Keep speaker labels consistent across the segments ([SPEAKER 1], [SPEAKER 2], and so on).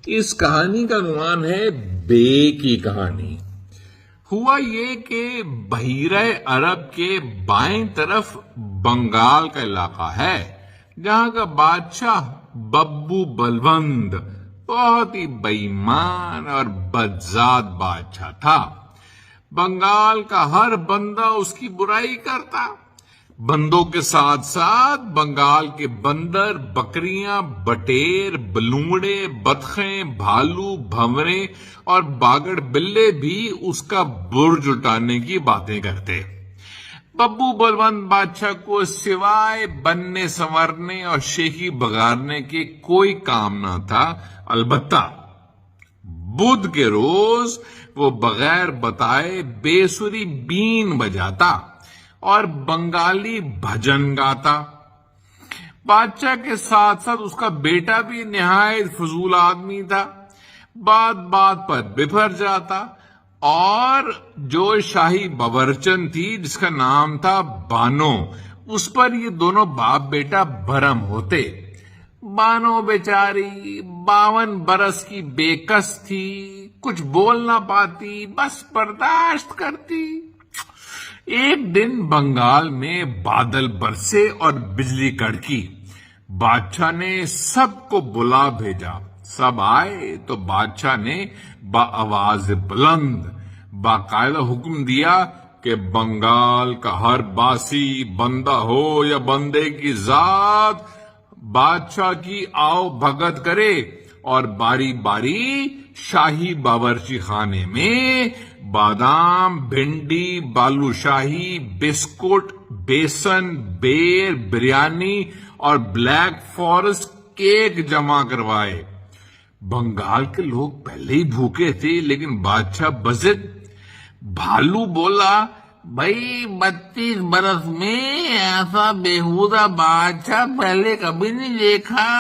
[SPEAKER 1] اس کہانی کا عنوان ہے بے کی کہانی۔ ہوا یہ کہ بحیرہ عرب کے بائیں طرف بنگال کا علاقہ ہے، جہاں کا بادشاہ ببو بلوند بہت ہی بے ایمان اور بدذات بادشاہ تھا۔ بنگال کا ہر بندہ اس کی برائی کرتا۔ بندوں کے ساتھ ساتھ بنگال کے بندر، بکریاں، بٹیر، بلوڑے، بطخیں، بھالو، بھنورے اور باگڑ بلے بھی اس کا برج اٹھانے کی باتیں کرتے۔ ببو بلوند بادشاہ کو سوائے بننے سنورنے اور شیخی بگارنے کے کوئی کام نہ تھا۔ البتہ بدھ کے روز وہ بغیر بتائے بے سری بین بجاتا اور بنگالی بھجن گاتا۔ بادشاہ کے ساتھ ساتھ اس کا بیٹا بھی نہایت فضول آدمی تھا، بات بات پر بفر جاتا، اور جو شاہی باورچن تھی جس کا نام تھا بانو، اس پر یہ دونوں باپ بیٹا بھرم ہوتے۔ بانو بیچاری 52 برس کی بے کس تھی، کچھ بول نہ پاتی، بس برداشت کرتی۔ ایک دن بنگال میں بادل برسے اور بجلی کڑکی۔ بادشاہ نے سب کو بلا بھیجا۔ سب آئے تو بادشاہ نے بآواز بلند باقاعدہ حکم دیا کہ بنگال کا ہر باسی، بندہ ہو یا بندے کی ذات، بادشاہ کی آؤ بھگت کرے اور باری باری شاہی باورچی خانے میں بادام، بھنڈی، بالو شاہی، بسکٹ، بیسن، بیر، بریانی اور بلیک فارسٹ کیک جمع کروائے۔ بنگال کے لوگ پہلے ہی بھوکے تھے، لیکن بادشاہ بضد۔ بھالو بولا، بھائی 32 برس میں ایسا بیہودہ بادشاہ پہلے کبھی نہیں دیکھا۔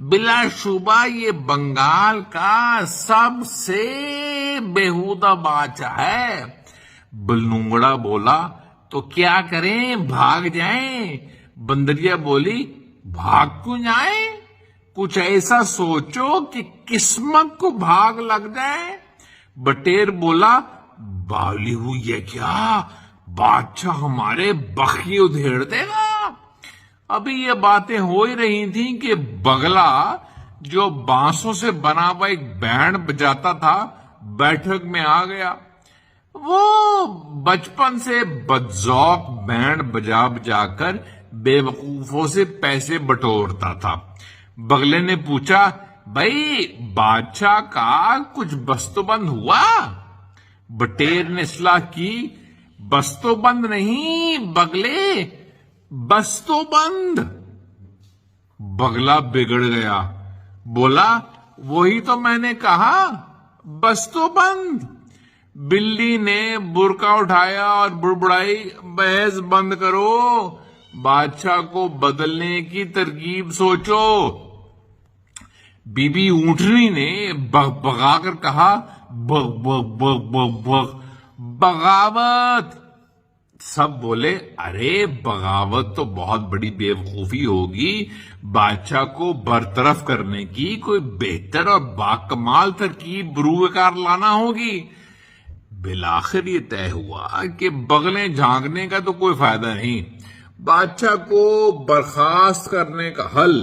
[SPEAKER 1] بلا شبہ یہ بنگال کا سب سے بیہودہ بادشاہ ہے۔ بلنگڑا بولا، تو کیا کریں، بھاگ جائیں؟ بندریا بولی، بھاگ کیوں جائیں؟ کچھ ایسا سوچو کہ قسمت کو بھاگ لگ جائے۔ بٹیر بولا، باولی ہوئی ہے کیا؟ بادشاہ ہمارے بخیے ادھیڑ دے گا۔ ابھی یہ باتیں ہو ہی رہی تھیں کہ بگلا، جو بانسوں سے بنا ہوا ایک بینڈ بجاتا تھا، بیٹھک میں آ گیا۔ وہ بچپن سے بدذوق بینڈ بجا بجا کر بے وقوفوں سے پیسے بٹورتا تھا۔ بگلے نے پوچھا، بھائی بادشاہ کا کچھ بستو بند ہوا؟ بٹیر نے اصلاح کی، بستو بند نہیں بگلے، بستو بند۔ بگلا بگڑ گیا، بولا، وہی تو میں نے کہا، بستو بند۔ بلی نے برقع اٹھایا اور بڑبڑائی، بحث بند کرو، بادشاہ کو بدلنے کی ترکیب سوچو۔ بی بی اونٹنی نے بغا کر کہا، بغ بغ بغ بغ بغ، بغاوت۔ سب بولے، ارے بغاوت تو بہت بڑی بے وقوفی ہوگی، بادشاہ کو برطرف کرنے کی کوئی بہتر اور باکمال ترکیب بروئے کار لانا ہوگی۔ بالآخر یہ طے ہوا کہ بغلیں جھانکنے کا تو کوئی فائدہ نہیں، بادشاہ کو برخاست کرنے کا حل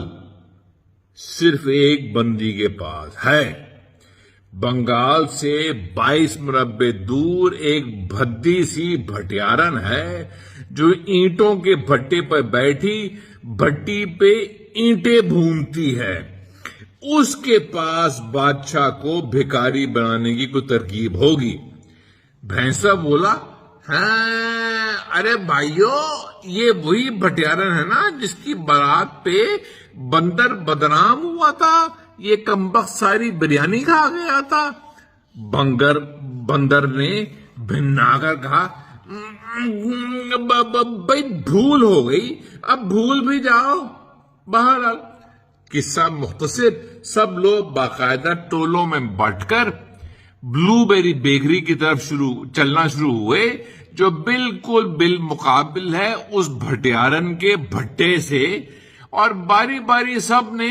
[SPEAKER 1] صرف ایک بندی کے پاس ہے۔ بنگال سے 22 مربع دور ایک بھدی سی بھٹیارن ہے، جو اینٹوں کے بھٹے پر بیٹھی بھٹی پہ اینٹیں بھونتی ہے۔ اس کے پاس بادشاہ کو بھکاری بنانے کی کوئی ترکیب ہوگی۔ بھینسا بولا، ہاں، ارے بھائیو، یہ وہی بھٹیارن ہے نا جس کی بارات پہ بندر بدنام ہوا تھا، یہ کمبخت ساری بریانی کھا گیا تھا۔ بندر نے بھنا کر کہا، بھائی بھول ہو گئی، اب بھول بھی جاؤ۔ بہرحال قصہ مختصر، سب لوگ باقاعدہ ٹولوں میں بٹ کر بلو بیری بیکری کی طرف چلنا شروع ہوئے، جو بالکل بالمقابل ہے اس بھٹیارن کے بھٹے سے، اور باری باری سب نے